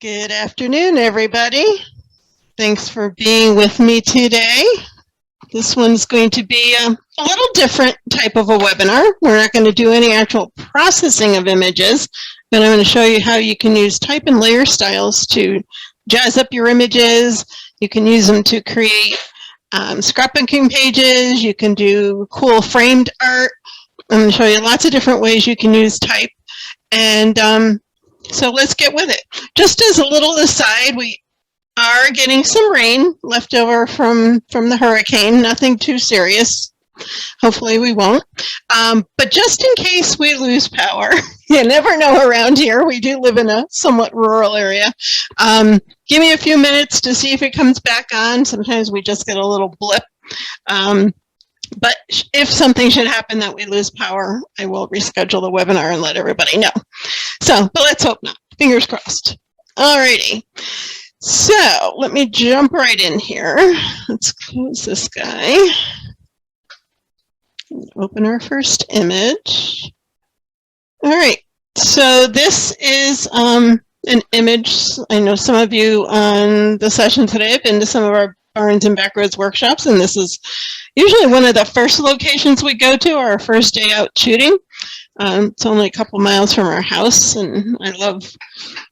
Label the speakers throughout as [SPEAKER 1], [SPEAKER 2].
[SPEAKER 1] Good afternoon, everybody. Thanks for being with me today. This one's going to be a little different type of a webinar. We're not going to do any actual processing of images, but I'm going to show you how you can use type and layer styles to jazz up your images. You can use them to create scrapbooking pages. You can do cool framed art. I'm going to show you lots of different ways you can use type. And so let's get with it. Just as a little aside, we are getting some rain left over from the hurricane. Nothing too serious. Hopefully we won't. But just in case we lose power, you never know around here. We do live in a somewhat rural area. Give me a few minutes to see if it comes back on. Sometimes we just get a little blip. But if something should happen that we lose power, I will reschedule the webinar and let everybody know. So, but let's hope not. Fingers crossed. Alrighty. So let me jump right in here. Let's close this guy. Open our first image. All right. So this is an image. I know some of you on the session today have been to some of our Barns and Backroads workshops, and this is usually one of the first locations we go to, our first day out shooting. It's only a couple miles from our house, and I love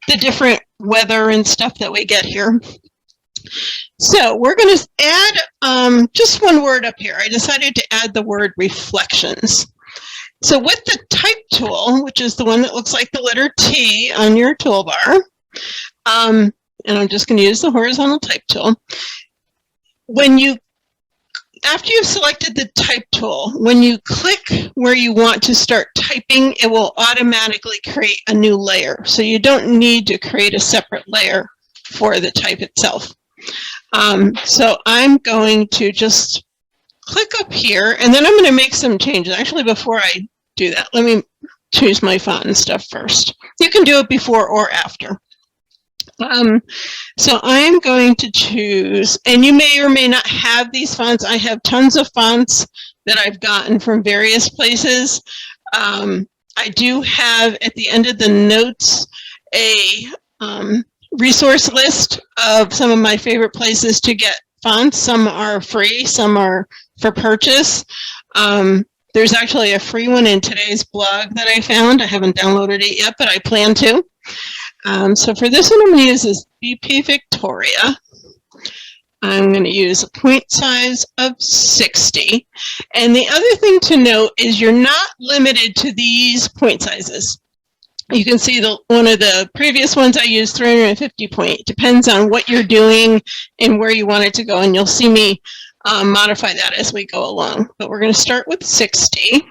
[SPEAKER 1] the different weather and stuff that we get here. So we're going to add just one word up here. I decided to add the word reflections. So with the type tool, which is the one that looks like the letter T on your toolbar, and I'm just going to use the horizontal type tool. After you've selected the type tool, when you click where you want to start typing, it will automatically create a new layer. So you don't need to create a separate layer for the type itself. So I'm going to just click up here, and then I'm going to make some changes. Actually, before I do that, let me choose my font and stuff first. You can do it before or after. So I'm going to choose, and you may or may not have these fonts. I have tons of fonts that I've gotten from various places. I do have at the end of the notes a resource list of some of my favorite places to get fonts. Some are free, some are for purchase. There's actually a free one in today's blog that I found. I haven't downloaded it yet, but I plan to. So for this one, I'm going to use this BP Victoria. I'm going to use a point size of 60. And the other thing to note is you're not limited to these point sizes. You can see one of the previous ones I used 350 point. It depends on what you're doing and where you want it to go. And you'll see me modify that as we go along. But we're going to start with 60.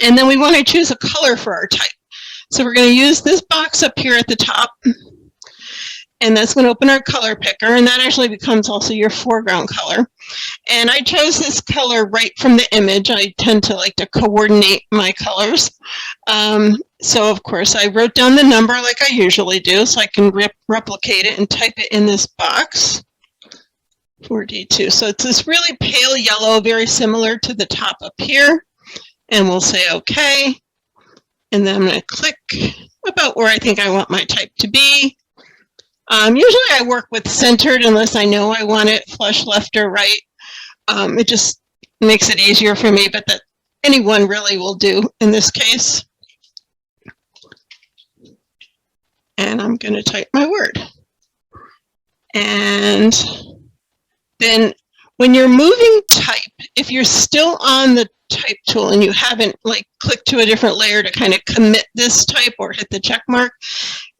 [SPEAKER 1] And then we want to choose a color for our type. So we're going to use this box up here at the top, and that's going to open our color picker, and that actually becomes also your foreground color. And I chose this color right from the image. I tend to like to coordinate my colors. So of course I wrote down the number like I usually do, so I can replicate it and type it in this box. 4D2. So it's this really pale yellow, very similar to the top up here. And we'll say OK. And then I'm going to click about where I think I want my type to be. Usually I work with centered unless I know I want it flush left or right. It just makes it easier for me, but that anyone really will do in this case. And I'm going to type my word. And then when you're moving type, if you're still on the type tool and you haven't like clicked to a different layer to kind of commit this type or hit the check mark,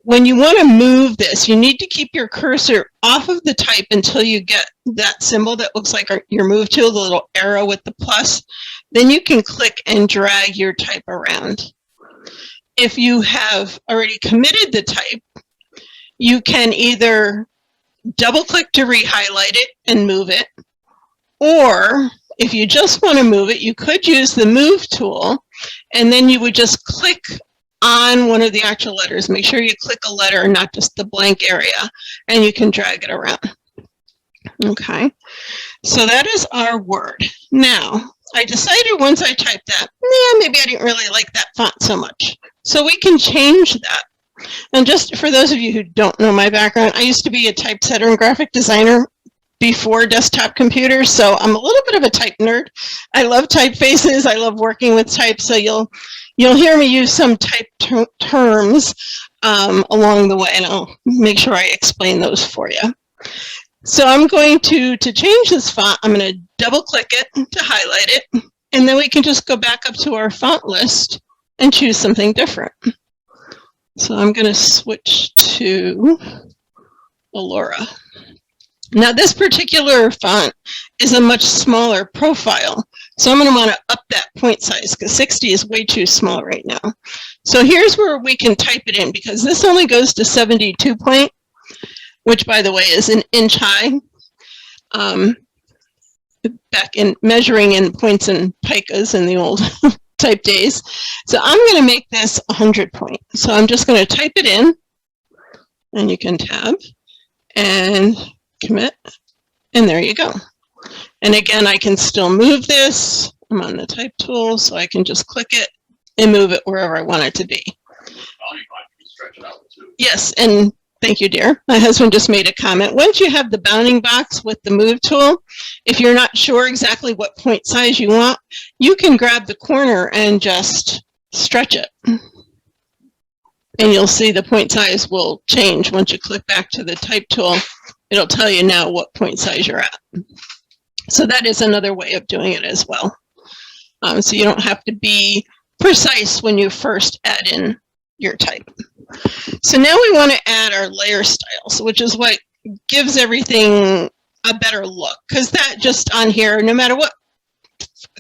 [SPEAKER 1] when you want to move this, you need to keep your cursor off of the type until you get that symbol that looks like your move tool, the little arrow with the plus. Then you can click and drag your type around. If you have already committed the type, you can either double click to re-highlight it and move it, or if you just want to move it, you could use the move tool, and then you would just click on one of the actual letters. Make sure you click a letter and not just the blank area, and you can drag it around. Okay, so that is our word. Now, I decided once I typed that, maybe I didn't really like that font so much. So we can change that. And just for those of you who don't know my background, I used to be a typesetter and graphic designer before desktop computers, so I'm a little bit of a type nerd. I love typefaces. I love working with type, so you'll hear me use some type terms along the way, and I'll make sure I explain those for you. So I'm going to change this font, I'm going to double click it to highlight it, and then we can just go back up to our font list and choose something different. So I'm going to switch to Allura. Now this particular font is a much smaller profile, so I'm going to want to up that point size because 60 is way too small right now. So here's where we can type it in, because this only goes to 72 point, which by the way is an inch high. Back in measuring in points and picas in the old type days. So I'm going to make this 100 point. So I'm just going to type it in, and you can tab and commit, and there you go. And again, I can still move this. I'm on the type tool, so I can just click it and move it wherever I want it to be. Yes, and thank you, dear. My husband just made a comment. Once you have the bounding box with the move tool, if you're not sure exactly what point size you want, you can grab the corner and just stretch it. And you'll see the point size will change once you click back to the type tool. It'll tell you now what point size you're at. So that is another way of doing it as well. So you don't have to be precise when you first add in your type. So now we want to add our layer styles, which is what gives everything a better look. Because that just on here, no matter what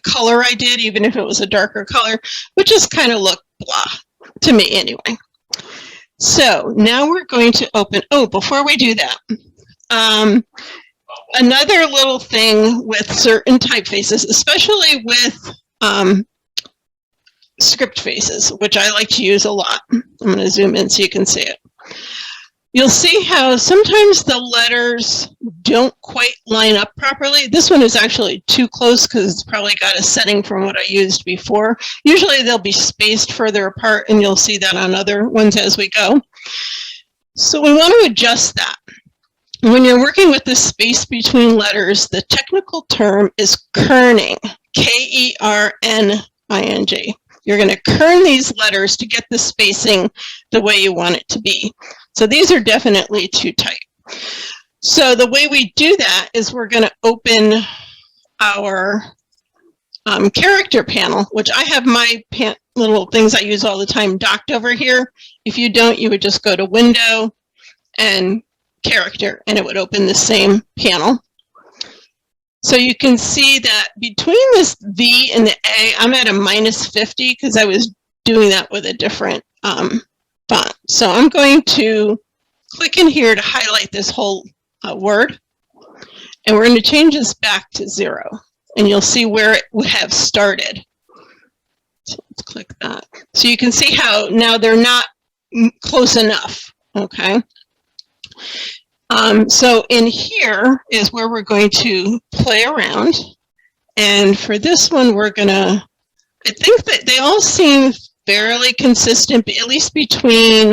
[SPEAKER 1] color I did, even if it was a darker color, would just kind of look blah to me anyway. So now we're going to open, oh, before we do that, another little thing with certain typefaces, especially with script faces, which I like to use a lot. I'm going to zoom in so you can see it. You'll see how sometimes the letters don't quite line up properly. This one is actually too close because it's probably got a setting from what I used before. Usually they'll be spaced further apart, and you'll see that on other ones as we go. So we want to adjust that. When you're working with the space between letters, the technical term is kerning, K-E-R-N-I-N-G. You're going to kern these letters to get the spacing the way you want it to be. So these are definitely too tight. So the way we do that is we're going to open our character panel, which I have my little things I use all the time docked over here. If you don't, you would just go to Window and Character, and it would open the same panel. So you can see that between this V and the A, I'm at a -50 because I was doing that with a different font. So I'm going to click in here to highlight this whole word, and we're going to change this back to 0, and you'll see where it would have started. So let's click that. So you can see how now they're not close enough, okay? So in here is where we're going to play around. And for this one, we're gonna, I think that they all seem fairly consistent, but at least between,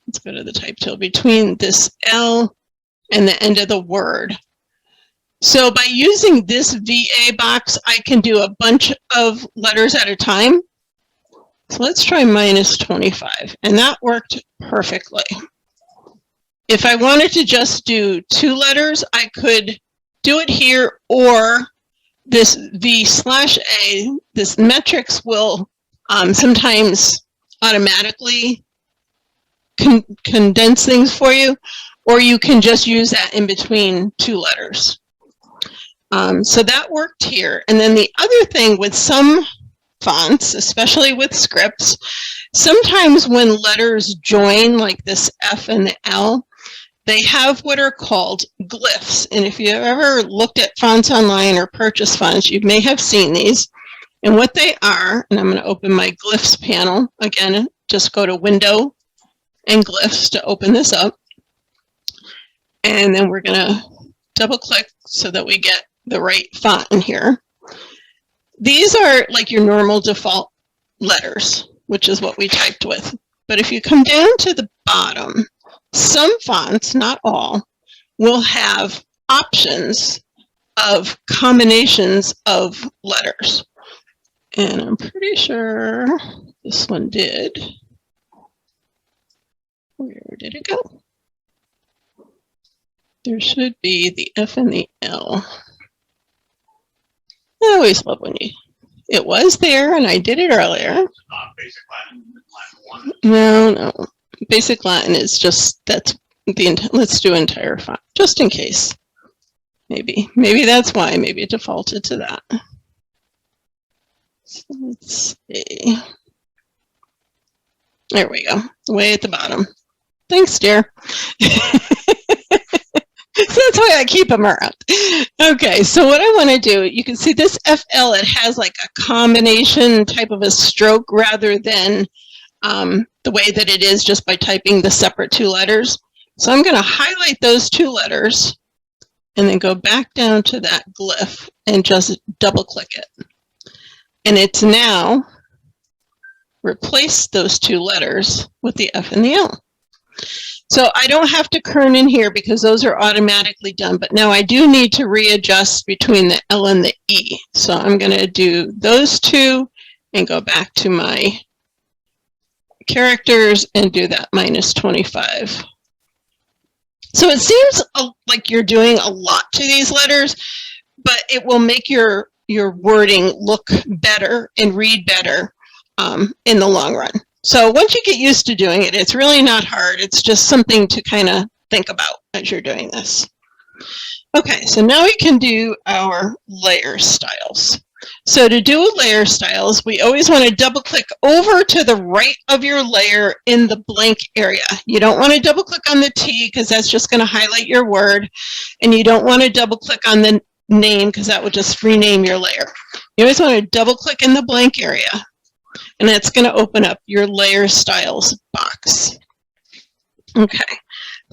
[SPEAKER 1] let's go to the type tool, between this L and the end of the word. So by using this VA box, I can do a bunch of letters at a time. So let's try -25, and that worked perfectly. If I wanted to just do 2 letters, I could do it here, or this V/A, this metrics will sometimes automatically condense things for you, or you can just use that in between 2 letters. So that worked here. And then the other thing with some fonts, especially with scripts, sometimes when letters join, like this F and the L, they have what are called glyphs. And if you've ever looked at fonts online or purchased fonts, you may have seen these. And what they are, and I'm going to open my glyphs panel. Again, just go to Window and Glyphs to open this up. And then we're going to double click so that we get the right font in here. These are like your normal default letters, which is what we typed with. But if you come down to the bottom, some fonts, not all, will have options of combinations of letters. And I'm pretty sure this one did. Where did it go? There should be the F and the L. I always love when it was there and I did it earlier.
[SPEAKER 2] Basic Latin, Latin 1.
[SPEAKER 1] No. Basic Latin is just, let's do entire font, just in case. Maybe that's why, maybe it defaulted to that. So let's see. There we go, way at the bottom. Thanks, dear. So that's why I keep them around. Okay, so what I want to do, you can see this FL, it has like a combination type of a stroke rather than the way that it is just by typing the separate two letters. So I'm going to highlight those two letters and then go back down to that glyph and just double click it. And it's now replaced those two letters with the F and the L. So I don't have to kern in here because those are automatically done, but now I do need to readjust between the L and the E. So I'm going to do those two and go back to my characters and do that -25. So it seems like you're doing a lot to these letters, but it will make your wording look better and read better in the long run. So once you get used to doing it, it's really not hard. It's just something to kind of think about as you're doing this. Okay, so now we can do our layer styles. So to do layer styles, we always want to double click over to the right of your layer in the blank area. You don't want to double click on the T because that's just going to highlight your word. And you don't want to double click on the name because that would just rename your layer. You always want to double click in the blank area. And that's going to open up your layer styles box. Okay,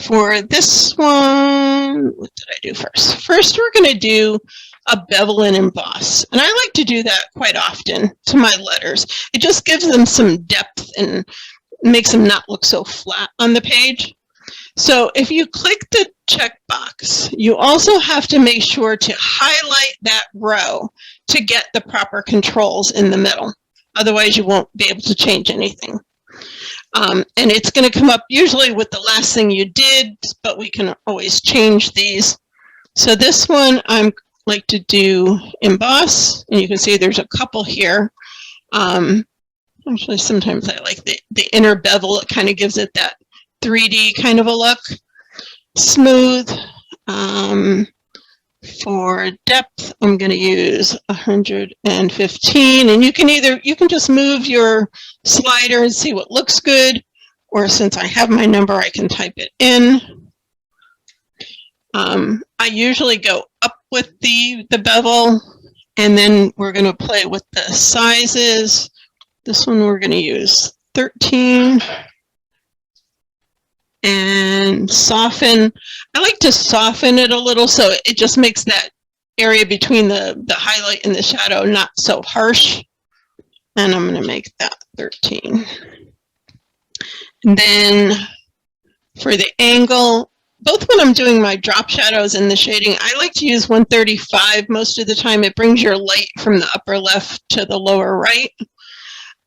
[SPEAKER 1] for this one, what did I do first? First, we're going to do a bevel and emboss. And I like to do that quite often to my letters. It just gives them some depth and makes them not look so flat on the page. So if you click the checkbox, you also have to make sure to highlight that row to get the proper controls in the middle. Otherwise, you won't be able to change anything. And it's going to come up usually with the last thing you did, but we can always change these. So this one, I like to do emboss, and you can see there's a couple here. Actually, sometimes I like the inner bevel. It kind of gives it that 3D kind of a look. Smooth. For depth, I'm going to use 115, and you can just move your slider and see what looks good, or since I have my number, I can type it in. I usually go up with the bevel, and then we're going to play with the sizes. This one we're going to use 13. And soften. I like to soften it a little so it just makes that area between the highlight and the shadow not so harsh. And I'm going to make that 13. And then for the angle, both when I'm doing my drop shadows and the shading, I like to use 135 most of the time. It brings your light from the upper left to the lower right.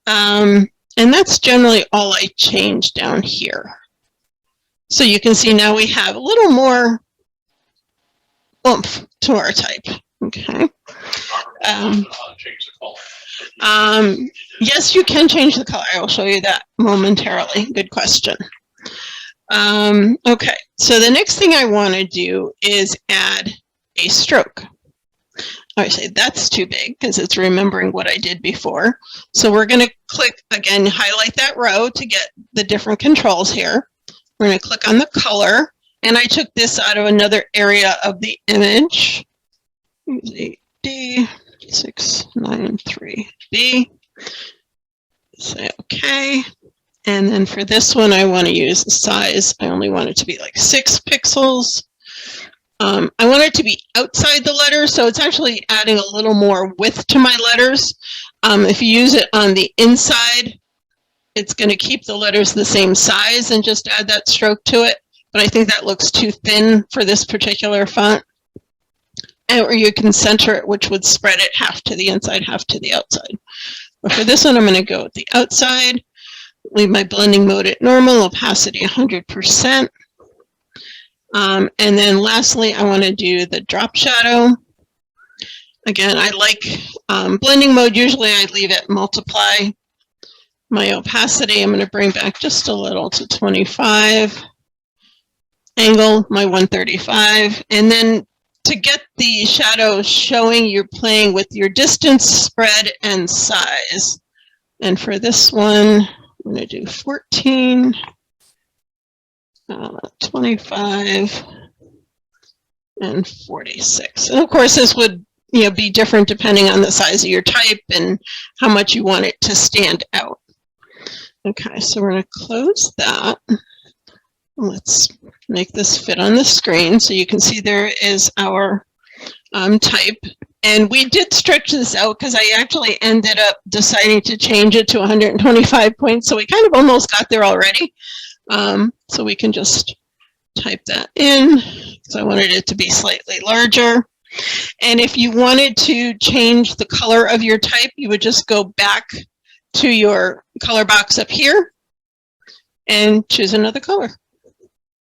[SPEAKER 1] And that's generally all I change down here. So you can see now we have a little more oomph to our type. Okay. Yes, you can change the color. I will show you that momentarily. Good question. Okay, so the next thing I want to do is add a stroke. I say that's too big because it's remembering what I did before. So we're going to click, again, highlight that row to get the different controls here. We're going to click on the color, and I took this out of another area of the image. D693B. Say OK. And then for this one, I want to use the size. I only want it to be like 6 pixels. I want it to be outside the letters, so it's actually adding a little more width to my letters. If you use it on the inside, it's going to keep the letters the same size and just add that stroke to it. But I think that looks too thin for this particular font. Or you can center it, which would spread it half to the inside, half to the outside. But for this one, I'm going to go with the outside, leave my blending mode at normal, opacity 100%. And then lastly, I want to do the drop shadow. Again, I like blending mode. Usually I leave it multiply. My opacity, I'm going to bring back just a little to 25. Angle, my 135. And then to get the shadow showing, you're playing with your distance, spread, and size. And for this one, I'm going to do 14, 25, and 46. And of course, this would be different depending on the size of your type and how much you want it to stand out. Okay, so we're going to close that. Let's make this fit on the screen so you can see there is our type. And we did stretch this out because I actually ended up deciding to change it to 125 points. So we kind of almost got there already. So we can just type that in because I wanted it to be slightly larger. And if you wanted to change the color of your type, you would just go back to your color box up here and choose another color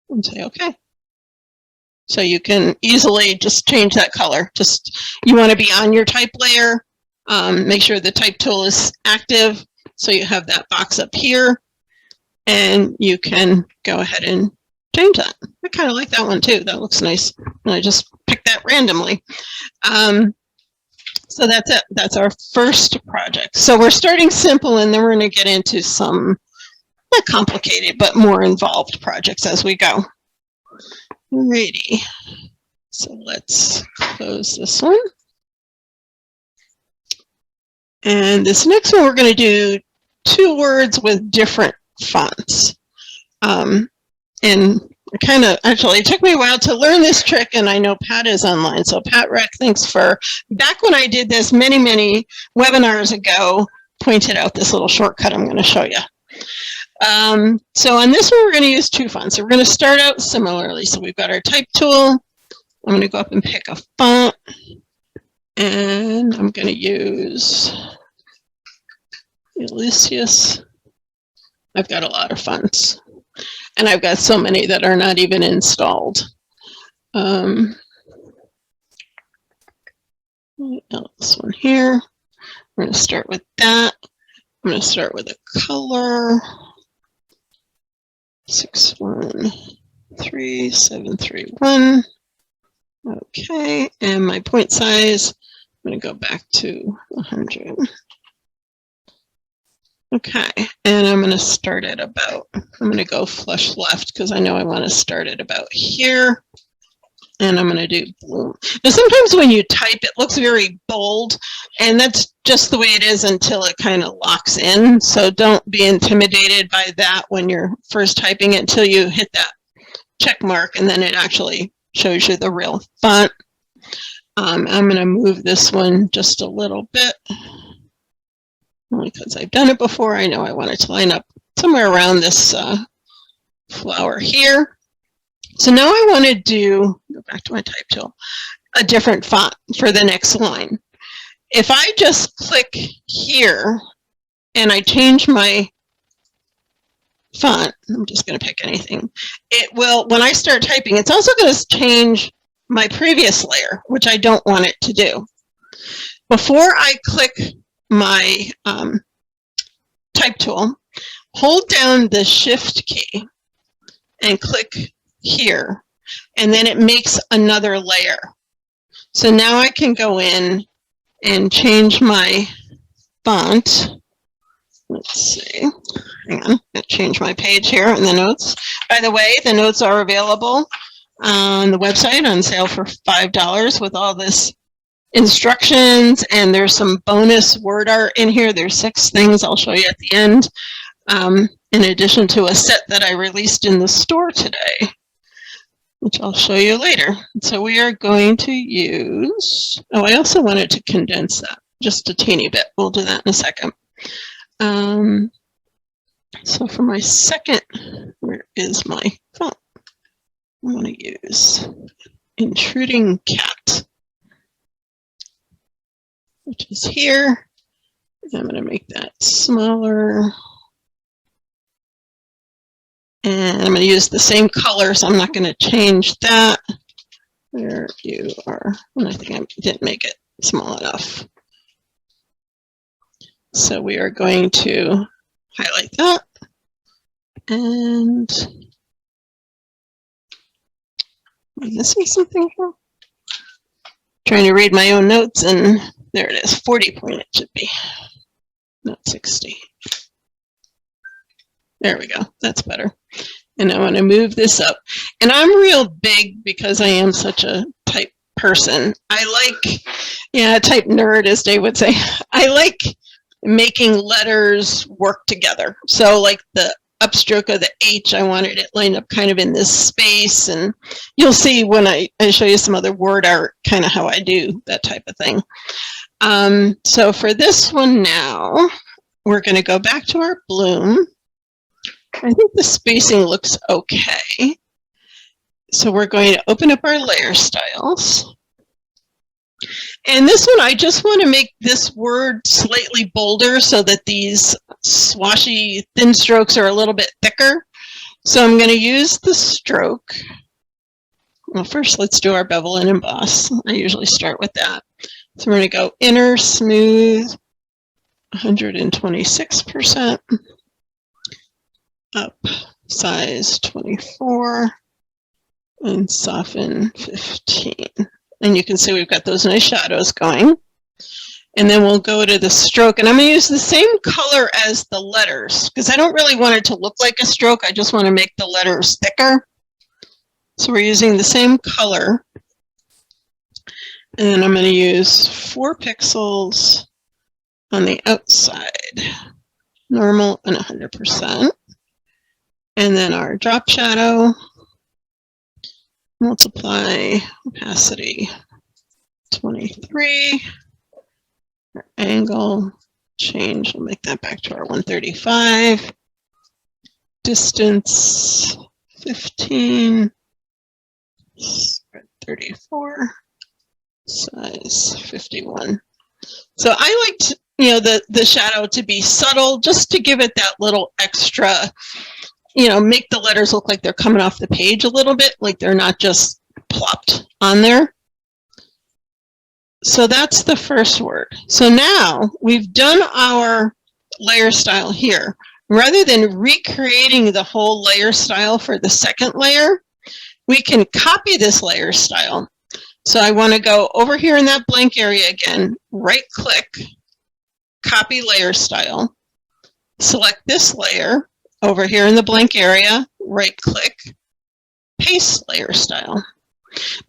[SPEAKER 1] and say okay. So you can easily just change that color. Just you want to be on your type layer, make sure the type tool is active so you have that box up here and you can go ahead and change that. I kind of like that one too. That looks nice. And I just picked that randomly. So that's it. That's our first project. So we're starting simple and then we're going to get into some not complicated, but more involved projects as we go. Alrighty. So let's close this one. And this next one, we're going to do 2 words with different fonts. And actually, it took me a while to learn this trick, and I know Pat is online. So Pat Reck, thanks for, back when I did this many, many webinars ago, pointed out this little shortcut I'm going to show you. So on this one, we're going to use 2 fonts. So we're going to start out similarly. So we've got our type tool. I'm going to go up and pick a font, and I'm going to use Ulysses. I've got a lot of fonts. And I've got so many that are not even installed. This one here. We're going to start with that. I'm going to start with a color. 613731. Okay, and my point size, I'm going to go back to 100. Okay, and I'm going to start at about, I'm going to go flush left because I know I want to start at about here. And I'm going to do blue. Now, sometimes when you type, it looks very bold, and that's just the way it is until it kind of locks in. So don't be intimidated by that when you're first typing it until you hit that check mark, and then it actually shows you the real font. I'm going to move this one just a little bit. Only because I've done it before. I know I want it to line up somewhere around this flower here. So now I want to go back to my type tool, a different font for the next line. If I just click here and I change my font, I'm just going to pick anything, it will, when I start typing, it's also going to change my previous layer, which I don't want it to do. Before I click my type tool, hold down the Shift key and click here, and then it makes another layer. So now I can go in and change my font. Let's see, hang on, I'm going to change my page here in the notes. By the way, the notes are available on the website on sale for $5 with all this instructions, and there's some bonus word art in here. There's 6 things I'll show you at the end, in addition to a set that I released in the store today, which I'll show you later. So we are going to use, oh, I also wanted to condense that just a teeny bit. We'll do that in a second. So for my second, where is my font? I want to use Intruding Cat, which is here. I'm going to make that smaller. And I'm going to use the same color, so I'm not going to change that. There you are. And I think I didn't make it small enough. So we are going to highlight that. And am I missing something here? Trying to read my own notes, and there it is. 40 point it should be, not 60. There we go. That's better. And I want to move this up. And I'm real big because I am such a type person. I like, yeah, type nerd, as Dave would say. I like making letters work together. So like the upstroke of the H, I wanted it lined up kind of in this space. And you'll see when I show you some other word art, kind of how I do that type of thing. So for this one now, we're going to go back to our bloom. I think the spacing looks okay. So we're going to open up our layer styles. And this one, I just want to make this word slightly bolder so that these swashy thin strokes are a little bit thicker. So I'm going to use the stroke. Well, first let's do our bevel and emboss. I usually start with that. So we're going to go inner smooth, 126%. Up size 24 and soften 15. And you can see we've got those nice shadows going. And then we'll go to the stroke, and I'm going to use the same color as the letters because I don't really want it to look like a stroke. I just want to make the letters thicker. So we're using the same color. And then I'm going to use 4 pixels on the outside, normal and 100%. And then our drop shadow, multiply opacity 23, our angle change, we'll make that back to our 135, distance 15, spread 34, size 51. So I like to, the shadow to be subtle, just to give it that little extra, make the letters look like they're coming off the page a little bit, like they're not just plopped on there. So that's the first word. So now we've done our layer style here. Rather than recreating the whole layer style for the second layer, we can copy this layer style. So I want to go over here in that blank area again, right click, copy layer style, select this layer, over here in the blank area, right click, paste layer style.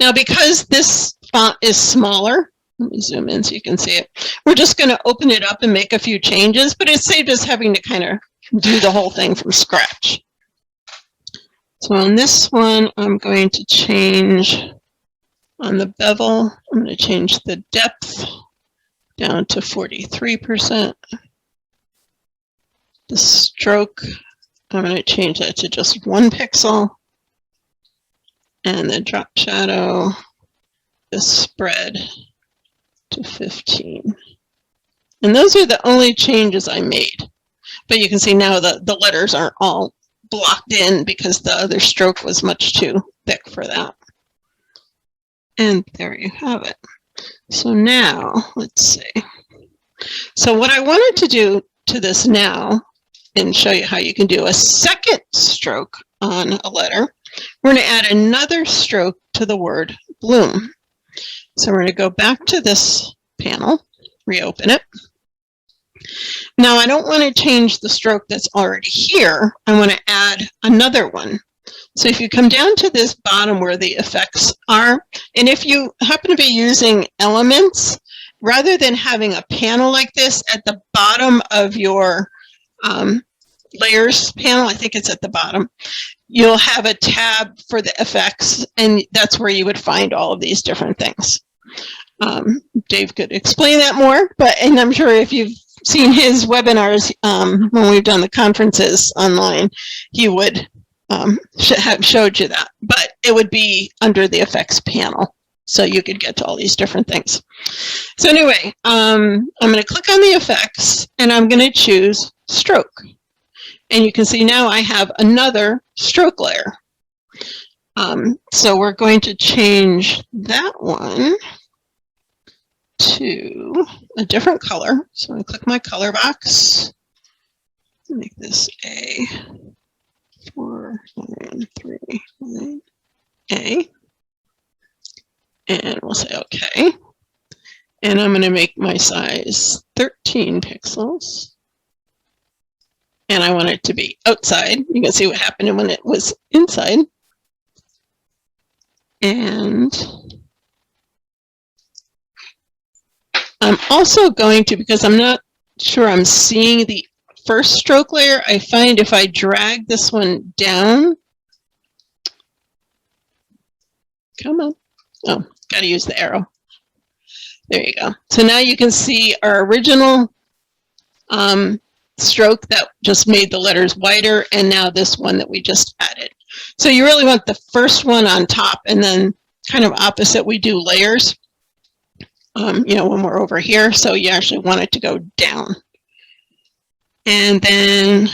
[SPEAKER 1] Now because this font is smaller, let me zoom in so you can see it, we're just going to open it up and make a few changes, but it saved us having to kind of do the whole thing from scratch. So on this one, I'm going to change on the bevel, I'm going to change the depth down to 43%. The stroke, I'm going to change that to just 1 pixel. And the drop shadow, the spread to 15. And those are the only changes I made. But you can see now the letters aren't all blocked in because the other stroke was much too thick for that. And there you have it. So now, let's see. So what I wanted to do to this now, and show you how you can do a second stroke on a letter, we're going to add another stroke to the word bloom. So we're going to go back to this panel, reopen it. Now I don't want to change the stroke that's already here. I want to add another one. So if you come down to this bottom where the effects are, and if you happen to be using elements, rather than having a panel like this at the bottom of your layers panel, I think it's at the bottom, you'll have a tab for the effects, and that's where you would find all of these different things. Dave could explain that more, and I'm sure if you've seen his webinars when we've done the conferences online, he would have showed you that. But it would be under the effects panel, so you could get to all these different things. So anyway, I'm going to click on the effects, and I'm going to choose stroke. And you can see now I have another stroke layer. So we're going to change that one to a different color. So I'm going to click my color box, make this a 4939 A, and we'll say OK. And I'm going to make my size 13 pixels. And I want it to be outside. You can see what happened when it was inside. And I'm also going to, because I'm not sure I'm seeing the first stroke layer, I find if I drag this one down, come on, oh, got to use the arrow. There you go. So now you can see our original stroke that just made the letters wider, and now this one that we just added. So you really want the first one on top, and then kind of opposite, we do layers, you know, when we're over here. So you actually want it to go down. And then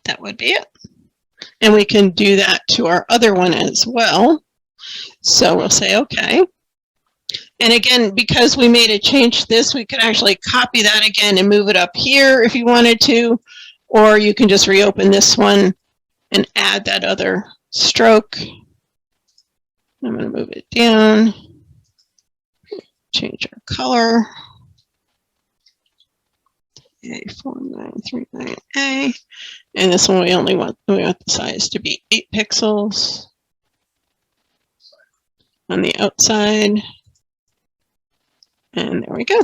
[SPEAKER 1] that would be it. And we can do that to our other one as well. So we'll say OK. And again, because we made a change to this, we could actually copy that again and move it up here if you wanted to, or you can just reopen this one and add that other stroke. I'm going to move it down, change our color, A4939A, and this one we want the size to be 8 pixels on the outside. And there we go.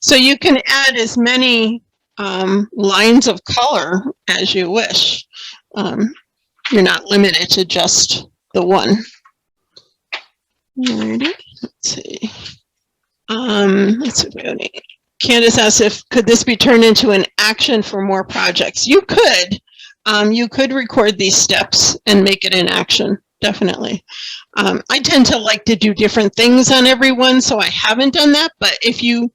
[SPEAKER 1] So you can add as many lines of color as you wish. You're not limited to just the one. Alrighty. Let's see. Let's see if we have any. Candace asks could this be turned into an action for more projects? You could. You could record these steps and make it an action. Definitely. I tend to like to do different things on every one, so I haven't done that. But if you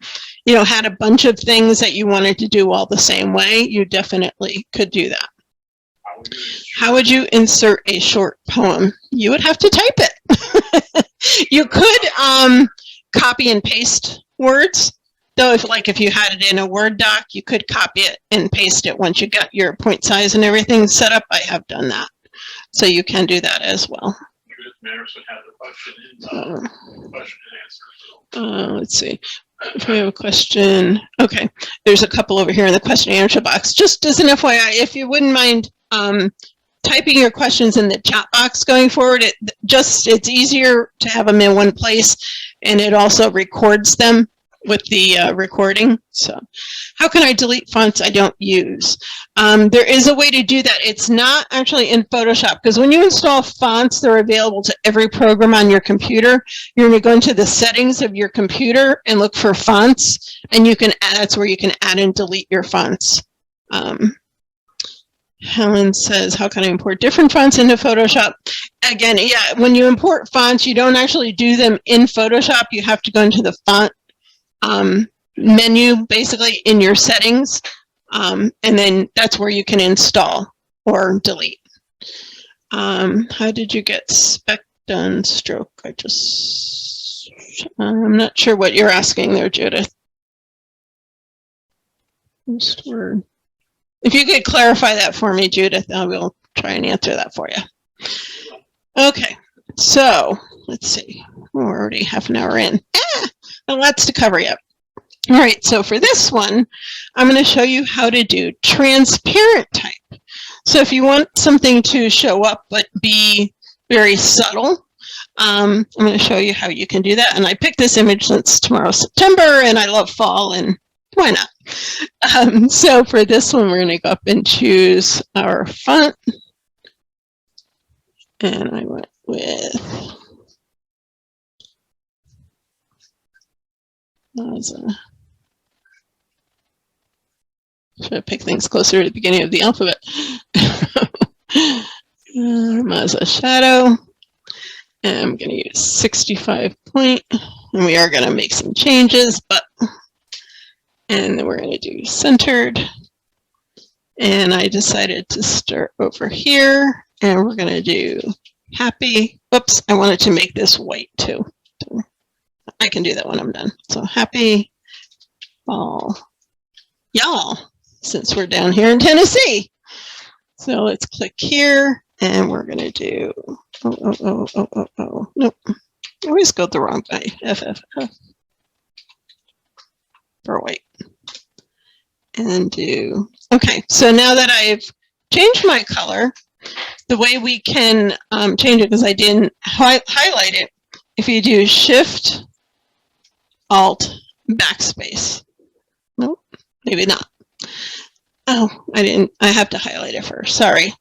[SPEAKER 1] had a bunch of things that you wanted to do all the same way, you definitely could do that. How would you insert a short poem? You would have to type it. You could copy and paste words, though. If you had it in a Word doc, you could copy it and paste it once you got your point size and everything set up. I have done that. So you can do that as well.
[SPEAKER 2] Meredith had the question and answer.
[SPEAKER 1] Let's see if we have a question. Okay, there's a couple over here in the question and answer box. Just as an FYI, if you wouldn't mind typing your questions in the chat box going forward, it's easier to have them in one place, and it also records them with the recording. So how can I delete fonts I don't use? There is a way to do that. It's not actually in Photoshop, because when you install fonts, they're available to every program on your computer. You're going to go into the settings of your computer and look for fonts, and you can that's where you can add and delete your fonts. Helen says, how can I import different fonts into Photoshop? Again, yeah, when you import fonts, you don't actually do them in Photoshop. You have to go into the font menu, basically, in your settings, and then that's where you can install or delete. How did you get spec done stroke? I'm not sure what you're asking there, Judith. First word. If you could clarify that for me, Judith, I will try and answer that for you. Okay, so let's see. We're already half an hour in. Lots to cover yet. All right, so for this one, I'm going to show you how to do transparent type. So if you want something to show up but be very subtle, I'm going to show you how you can do that. And I picked this image since tomorrow's September, and I love fall, and why not? So for this one, we're going to go up and choose our font. And I went with Should have picked things closer to the beginning of the alphabet. As a shadow. And I'm going to use 65 point. And we are going to make some changes, and then we're going to do centered. And I decided to start over here, and we're going to do happy. Oops, I wanted to make this white too. I can do that when I'm done. So happy fall, y'all, since we're down here in Tennessee. So let's click here, and we're going to do, nope. I always go the wrong way. FFF for white. And do, okay, so now that I've changed my color, the way we can change it, because I didn't highlight it, if you do Shift, Alt, Backspace. Nope, maybe not. Oh, I have to highlight it first, sorry.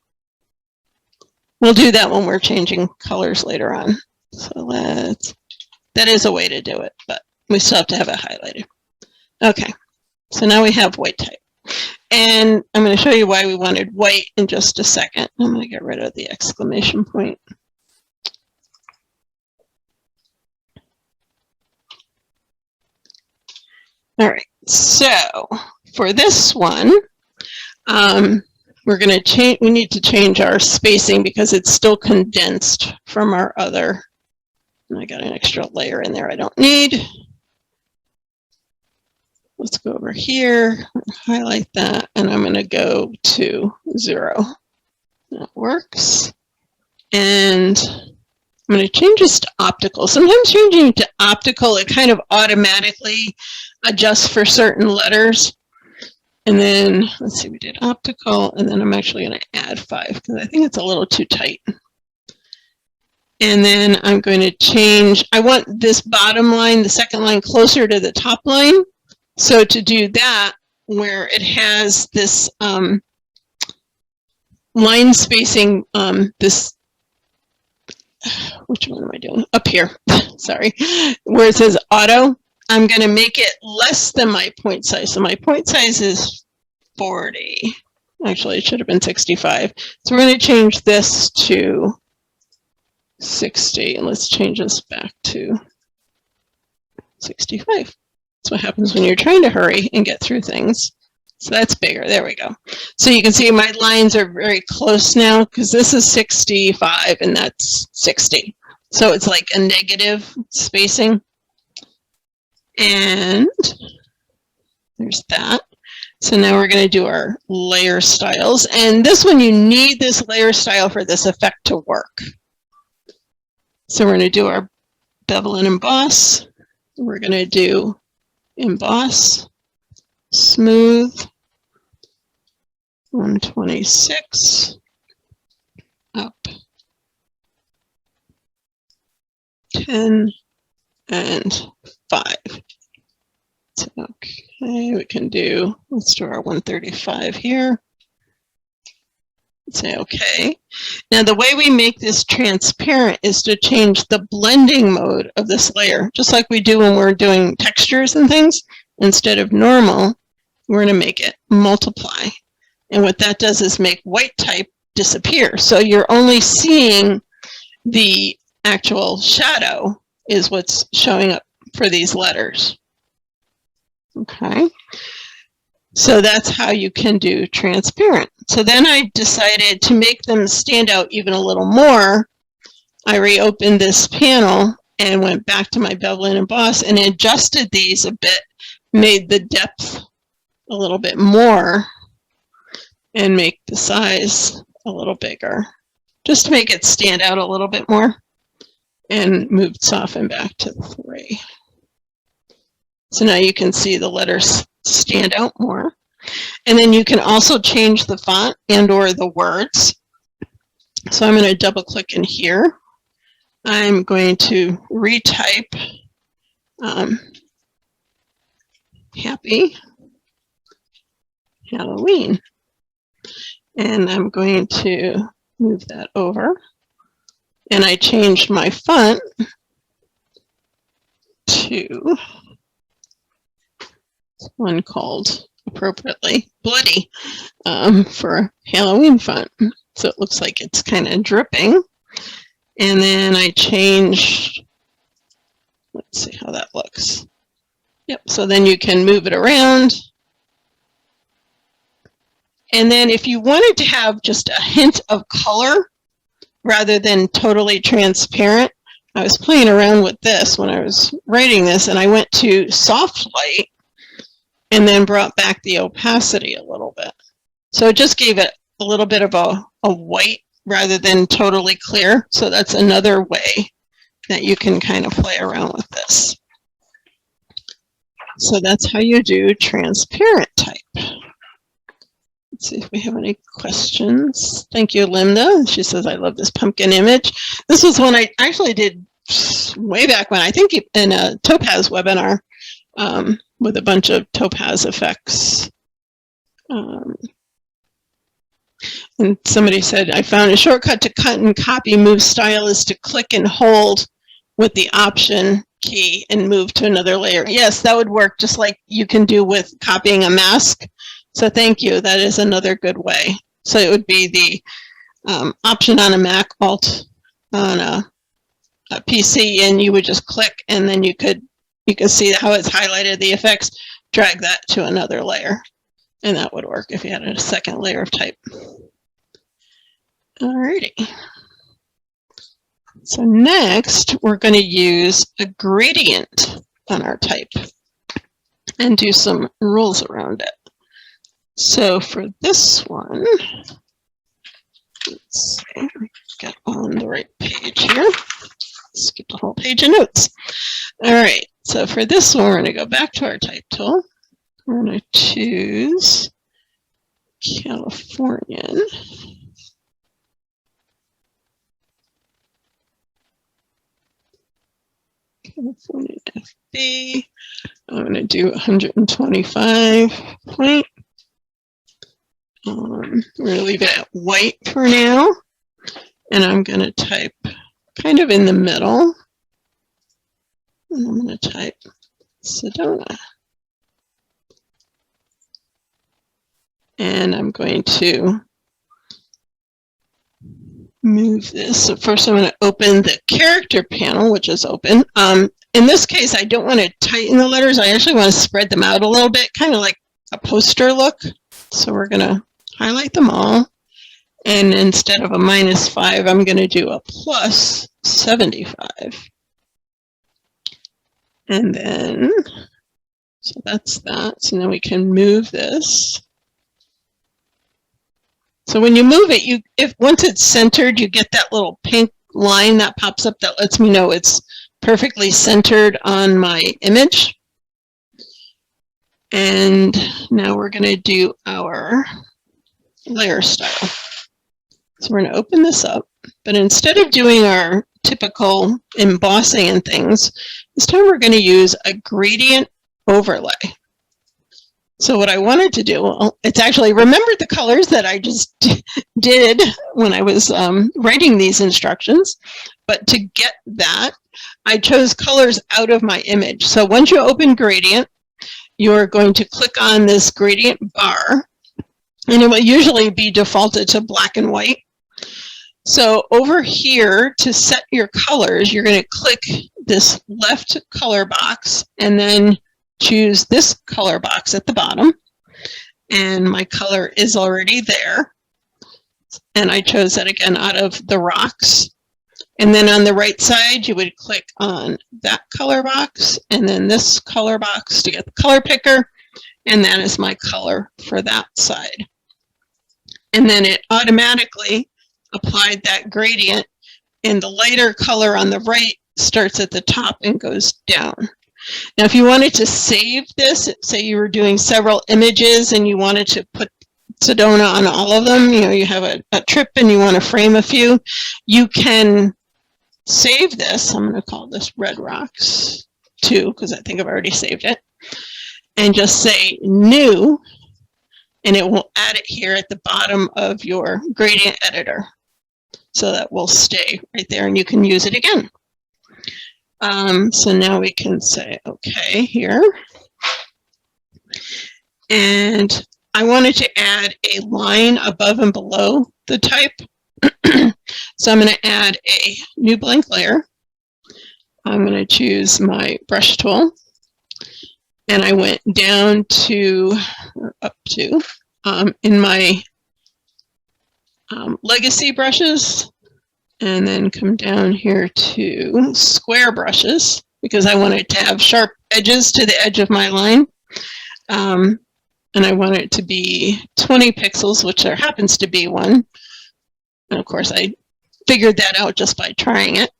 [SPEAKER 1] We'll do that when we're changing colors later on. So that is a way to do it, but we still have to have it highlighted. Okay, so now we have white type. And I'm going to show you why we wanted white in just a second. I'm going to get rid of the exclamation point. All right, so for this one, we're going to change, we need to change our spacing because it's still condensed from our other. I got an extra layer in there I don't need. Let's go over here, highlight that, and I'm going to go to 0. That works. And I'm going to change this to optical. Sometimes changing to optical, it kind of automatically adjusts for certain letters. And then, let's see, we did optical, and then I'm actually going to add 5 because I think it's a little too tight. And then I'm going to change, I want this bottom line, the second line, closer to the top line. So to do that, where it has this line spacing, this, which one am I doing? Up here, sorry, where it says auto, I'm going to make it less than my point size. So my point size is 40. Actually, it should have been 65. So we're going to change this to 60, and let's change this back to 65. That's what happens when you're trying to hurry and get through things. So that's bigger. There we go. So you can see my lines are very close now because this is 65 and that's 60. So it's like a negative spacing. And there's that. So now we're going to do our layer styles. And this one, you need this layer style for this effect to work. So we're going to do our bevel and emboss. We're going to do emboss, smooth, 126, up, 10, and 5. So, okay, we can do, let's do our 135 here. Say okay. Now the way we make this transparent is to change the blending mode of this layer, just like we do when we're doing textures and things. Instead of normal, we're going to make it multiply. And what that does is make white type disappear. So you're only seeing the actual shadow is what's showing up for these letters. Okay. So that's how you can do transparent. So then I decided to make them stand out even a little more. I reopened this panel and went back to my bevel and emboss and adjusted these a bit, made the depth a little bit more, and make the size a little bigger, just to make it stand out a little bit more, and moved soften back to 3. So now you can see the letters stand out more. And then you can also change the font and or the words. So I'm going to double click in here. I'm going to retype Happy Halloween. And I'm going to move that over. And I changed my font to one called appropriately bloody for a Halloween font. So it looks like it's kind of dripping. And then I changed, let's see how that looks. Yep, so then you can move it around. And then if you wanted to have just a hint of color rather than totally transparent, I was playing around with this when I was writing this, and I went to soft light and then brought back the opacity a little bit. So it just gave it a little bit of a white rather than totally clear. So that's another way that you can kind of play around with this. So that's how you do transparent type. Let's see if we have any questions. Thank you, Linda. She says, I love this pumpkin image. This was one I actually did way back when, I think in a Topaz webinar with a bunch of Topaz effects. And somebody said, I found a shortcut to cut and copy move style is to click and hold with the option key and move to another layer. Yes, that would work just like you can do with copying a mask. So thank you. That is another good way. So it would be the option on a Mac, Alt on a PC, and you would just click, and then you could see how it's highlighted the effects, drag that to another layer. And that would work if you had a second layer of type. Alrighty. So next, we're going to use a gradient on our type and do some rules around it. So for this one, let's see, get on the right page here. Skip the whole page of notes. All right, so for this one, we're going to go back to our type tool. We're going to choose Californian. California FB. I'm going to do 125 point. We're going to leave it at white for now. And I'm going to type kind of in the middle. And I'm going to type Sedona. And I'm going to move this. So first I'm going to open the character panel, which is open. In this case, I don't want to tighten the letters. I actually want to spread them out a little bit, kind of like a poster look. So we're going to highlight them all. And instead of a -5, I'm going to do a +75. And then, so that's that. So then we can move this. So when you move it, if once it's centered, you get that little pink line that pops up that lets me know it's perfectly centered on my image. And now we're going to do our layer style. So we're going to open this up, but instead of doing our typical embossing and things, this time we're going to use a gradient overlay. So what I wanted to do, well, it's actually remembered the colors that I just did when I was writing these instructions, but to get that, I chose colors out of my image. So once you open gradient, you're going to click on this gradient bar, and it will usually be defaulted to black and white. So over here, to set your colors, you're going to click this left color box and then choose this color box at the bottom. And my color is already there. And I chose that again out of the rocks. And then on the right side, you would click on that color box and then this color box to get the color picker. And that is my color for that side. And then it automatically applied that gradient, and the lighter color on the right starts at the top and goes down. Now, if you wanted to save this, say you were doing several images and you wanted to put Sedona on all of them, you know, you have a trip and you want to frame a few, you can save this. I'm going to call this Red Rocks 2 because I think I've already saved it, and just say new, and it will add it here at the bottom of your gradient editor. So that will stay right there and you can use it again. So now we can say, okay, here. And I wanted to add a line above and below the type. So I'm going to add a new blank layer. I'm going to choose my brush tool. And I went down to, or up to, in my legacy brushes, and then come down here to square brushes, because I wanted to have sharp edges to the edge of my line. And I want it to be 20 pixels, which there happens to be one. And of course, I figured that out just by trying it.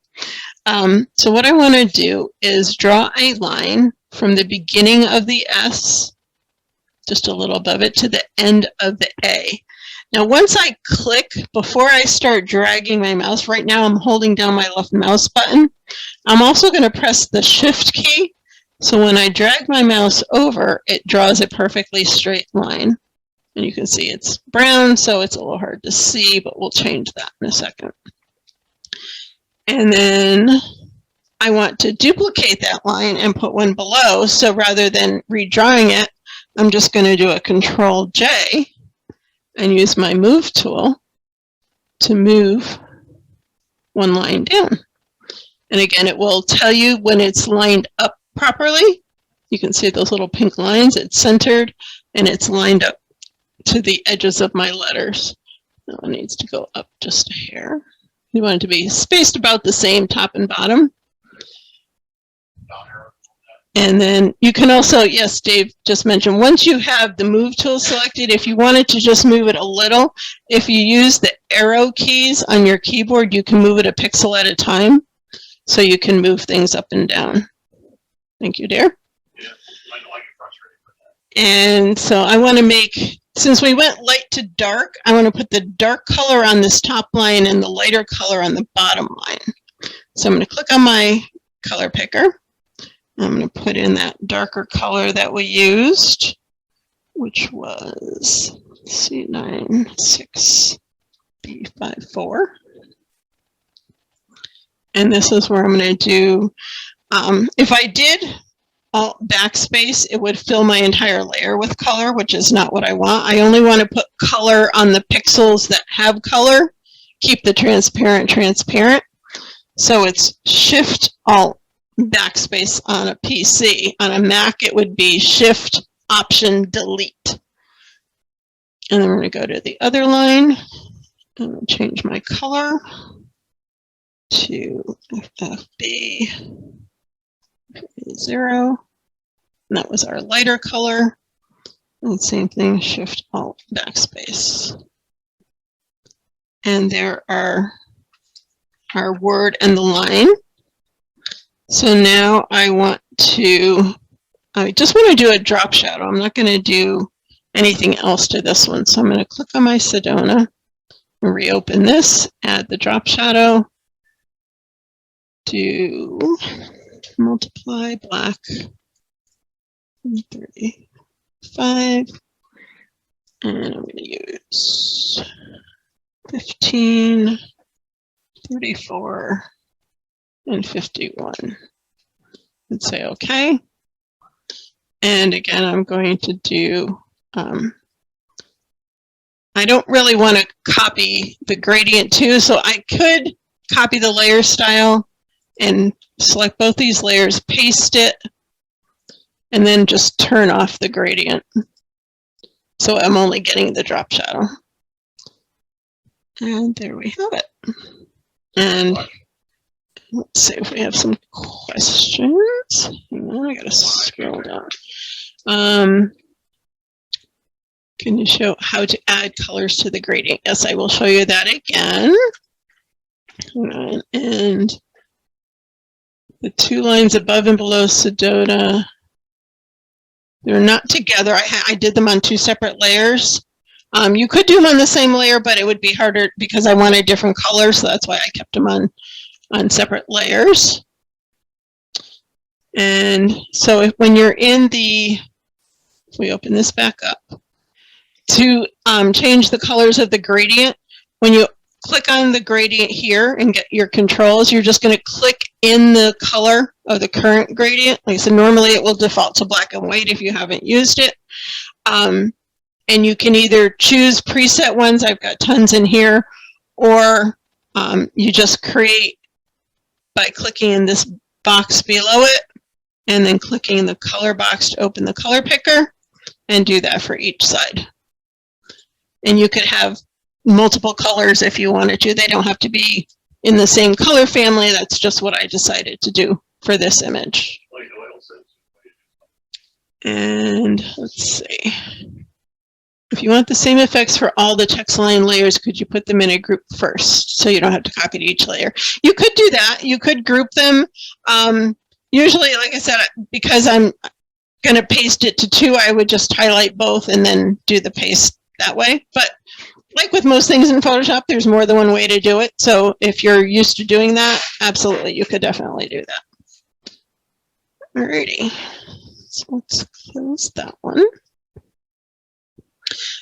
[SPEAKER 1] So what I want to do is draw a line from the beginning of the S, just a little above it, to the end of the A. Now, once I click, before I start dragging my mouse, right now I'm holding down my left mouse button. I'm also going to press the Shift key. So when I drag my mouse over, it draws a perfectly straight line. And you can see it's brown, so it's a little hard to see, but we'll change that in a second. And then I want to duplicate that line and put one below. So rather than redrawing it, I'm just going to do a Control J and use my Move tool to move one line down. And again, it will tell you when it's lined up properly. You can see those little pink lines. It's centered and it's lined up to the edges of my letters. Now it needs to go up just a hair. You want it to be spaced about the same top and bottom. And then you can also, yes, Dave just mentioned, once you have the Move tool selected, if you wanted to just move it a little, if you use the arrow keys on your keyboard, you can move it a pixel at a time. So you can move things up and down. Thank you, dear.
[SPEAKER 2] Yeah, I know I get frustrated with that.
[SPEAKER 1] And so I want to make, since we went light to dark, I want to put the dark color on this top line and the lighter color on the bottom line. So I'm going to click on my color picker. I'm going to put in that darker color that we used, which was C96B54. And this is where I'm going to do, if I did Alt backspace, it would fill my entire layer with color, which is not what I want. I only want to put color on the pixels that have color, keep the transparent transparent. So it's Shift Alt backspace on a PC. On a Mac, it would be Shift Option Delete. And then we're going to go to the other line. I'm going to change my color to FFB 0. And that was our lighter color. And same thing, Shift Alt backspace. And there are our word and the line. So now I just want to do a drop shadow. I'm not going to do anything else to this one. So I'm going to click on my Sedona and reopen this, add the drop shadow, do multiply black 35, and I'm going to use 15, 34, and 51. And say OK. And again, I'm going to do, I don't really want to copy the gradient too, so I could copy the layer style and select both these layers, paste it, and then just turn off the gradient. So I'm only getting the drop shadow. And there we have it. And let's see if we have some questions. Hang on, I gotta scroll down. Can you show how to add colors to the gradient? Yes, I will show you that again. Hang on. And the two lines above and below Sedona, they're not together. I did them on two separate layers. You could do them on the same layer, but it would be harder because I wanted different colors, so that's why I kept them on separate layers. And so when you're in the, if we open this back up, to change the colors of the gradient, when you click on the gradient here and get your controls, you're just going to click in the color of the current gradient. Like I said, normally it will default to black and white if you haven't used it. And you can either choose preset ones, I've got tons in here, or you just create by clicking in this box below it and then clicking the color box to open the color picker and do that for each side. And you could have multiple colors if you wanted to. They don't have to be in the same color family. That's just what I decided to do for this image. And let's see. If you want the same effects for all the text line layers, could you put them in a group first so you don't have to copy to each layer? You could do that. You could group them. Usually, like I said, because I'm going to paste it to 2, I would just highlight both and then do the paste that way. But like with most things in Photoshop, there's more than one way to do it. So if you're used to doing that, absolutely, you could definitely do that. Alrighty, so let's close that one.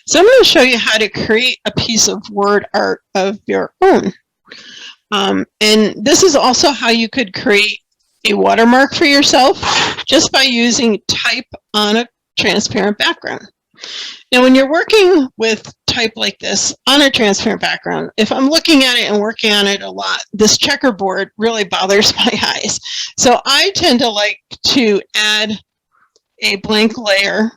[SPEAKER 1] So I'm going to show you how to create a piece of word art of your own. And this is also how you could create a watermark for yourself just by using type on a transparent background. Now, when you're working with type like this on a transparent background, if I'm looking at it and working on it a lot, this checkerboard really bothers my eyes. So I tend to like to add a blank layer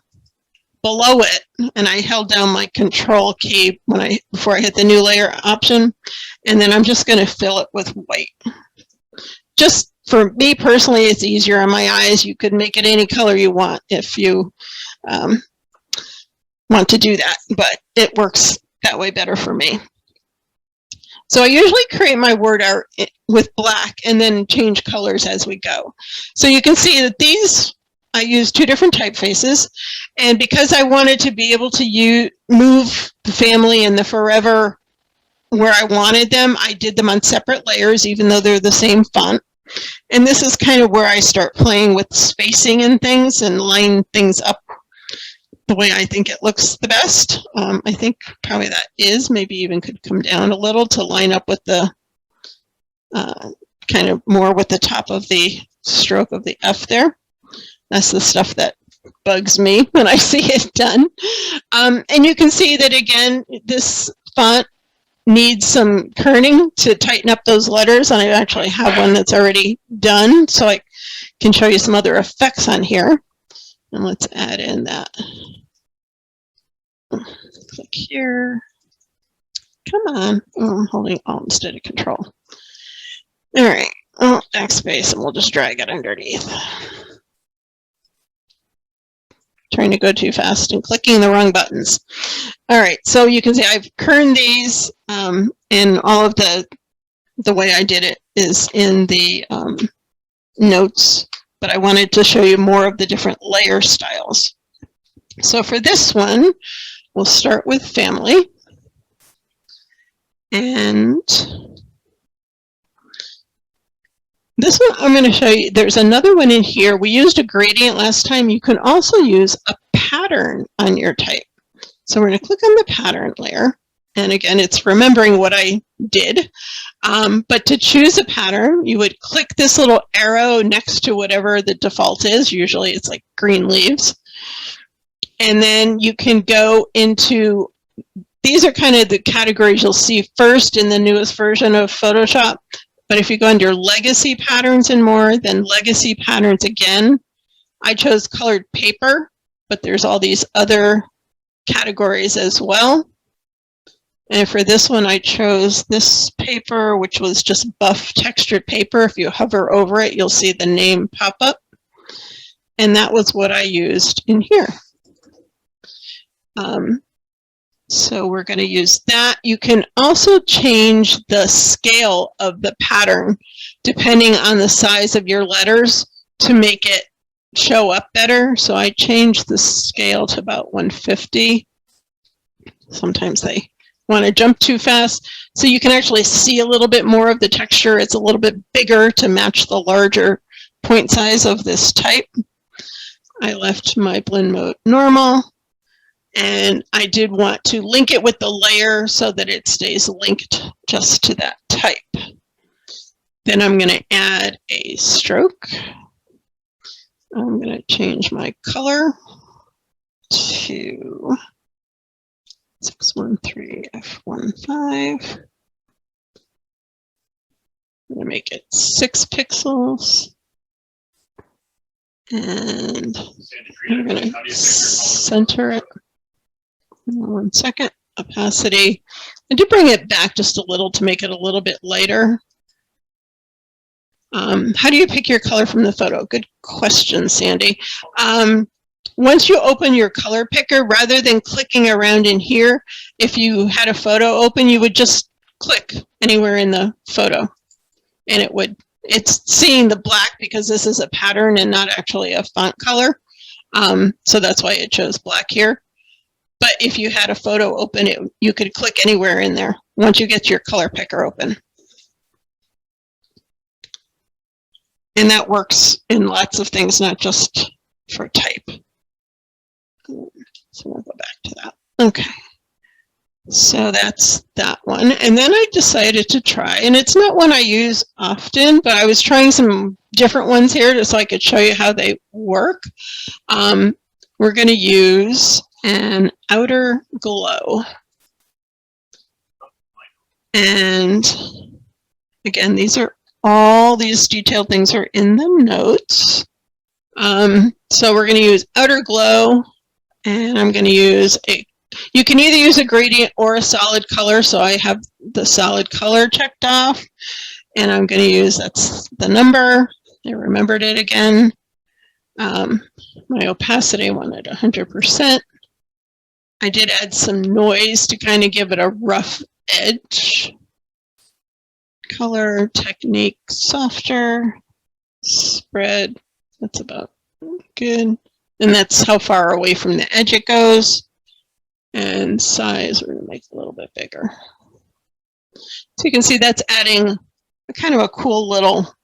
[SPEAKER 1] below it, and I held down my control key before I hit the new layer option, and then I'm just going to fill it with white. Just for me personally, it's easier on my eyes. You could make it any color you want if you want to do that, but it works that way better for me. So I usually create my word art with black and then change colors as we go. So you can see that these, I use 2 different typefaces, and because I wanted to be able to move the family and the forever where I wanted them, I did them on separate layers even though they're the same font. And this is kind of where I start playing with spacing and things and line things up the way I think it looks the best. I think probably that is, maybe even could come down a little to line up with the, kind of more with the top of the stroke of the F there. That's the stuff that bugs me when I see it done. And you can see that again, this font needs some kerning to tighten up those letters, and I actually have one that's already done, so I can show you some other effects on here. And let's add in that. Click here. Come on. Oh, I'm holding Alt instead of Control. All right. Oh, backspace, and we'll just drag it underneath. Trying to go too fast and clicking the wrong buttons. All right, so you can see I've kerned these, and all of the way I did it is in the notes, but I wanted to show you more of the different layer styles. So for this one, we'll start with family. And this one I'm going to show you, there's another one in here. We used a gradient last time. You can also use a pattern on your type. So we're going to click on the pattern layer. And again, it's remembering what I did. But to choose a pattern, you would click this little arrow next to whatever the default is. Usually it's like green leaves. And then you can go into, these are kind of the categories you'll see first in the newest version of Photoshop. But if you go under legacy patterns and more, then legacy patterns again. I chose colored paper, but there's all these other categories as well. And for this one, I chose this paper, which was just buff textured paper. If you hover over it, you'll see the name pop up. And that was what I used in here. So we're going to use that. You can also change the scale of the pattern depending on the size of your letters to make it show up better. So I changed the scale to about 150. Sometimes they want to jump too fast. So you can actually see a little bit more of the texture. It's a little bit bigger to match the larger point size of this type. I left my blend mode normal. And I did want to link it with the layer so that it stays linked just to that type. Then I'm going to add a stroke. I'm going to change my color. to 613 F15. I'm going to make it 6 pixels. And I'm going to center it. 1 second. Opacity. I did bring it back just a little to make it a little bit lighter. How do you pick your color from the photo? Good question, Sandy. Once you open your color picker, rather than clicking around in here, if you had a photo open, you would just click anywhere in the photo. And it's seeing the black because this is a pattern and not actually a font color. So that's why it shows black here. But if you had a photo open, you could click anywhere in there once you get your color picker open. And that works in lots of things, not just for type. So we'll go back to that. Okay. So that's that one. And then I decided to try, and it's not one I use often, but I was trying some different ones here just so I could show you how they work. We're going to use an outer glow. And again, all these detailed things are in the notes. So we're going to use outer glow, and I'm going to use you can either use a gradient or a solid color. So I have the solid color checked off, and I'm going to use, that's the number. I remembered it again. My opacity, I wanted 100%. I did add some noise to kind of give it a rough edge. Color, technique, softer, spread, that's about good. And that's how far away from the edge it goes. And size, we're going to make it a little bit bigger. So you can see that's adding kind of a cool little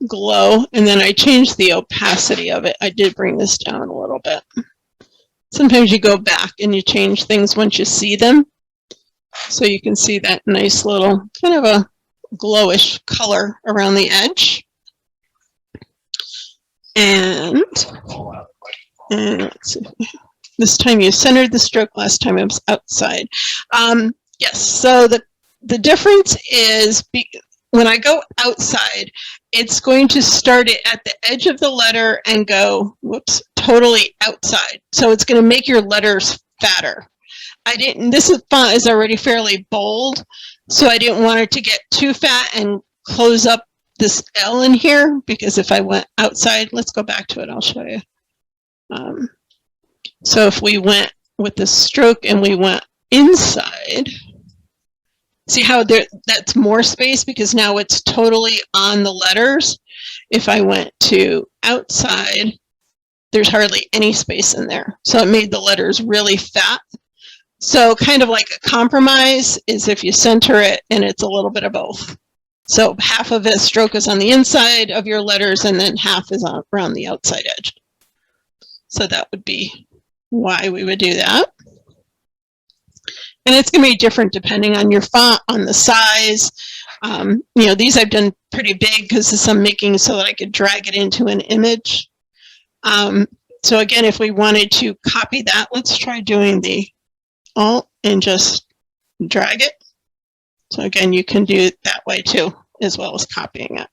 [SPEAKER 1] glow. And then I changed the opacity of it. I did bring this down a little bit. Sometimes you go back and you change things once you see them. So you can see that nice little kind of a glowish color around the edge. And let's see. This time you centered the stroke, last time it was outside. Yes, so the difference is when I go outside, it's going to start it at the edge of the letter and go, whoops, totally outside. So it's going to make your letters fatter. This font is already fairly bold, so I didn't want it to get too fat and close up this L in here, because if I went outside, let's go back to it, I'll show you. So if we went with the stroke and we went inside, see how that's more space because now it's totally on the letters. If I went to outside, there's hardly any space in there. So it made the letters really fat. So kind of like a compromise is if you center it and it's a little bit of both. So half of the stroke is on the inside of your letters and then half is around the outside edge. So that would be why we would do that. And it's going to be different depending on your font, on the size. You know, these I've done pretty big because this I'm making so that I could drag it into an image. So again, if we wanted to copy that, let's try doing the Alt and just drag it. So again, you can do it that way too, as well as copying it.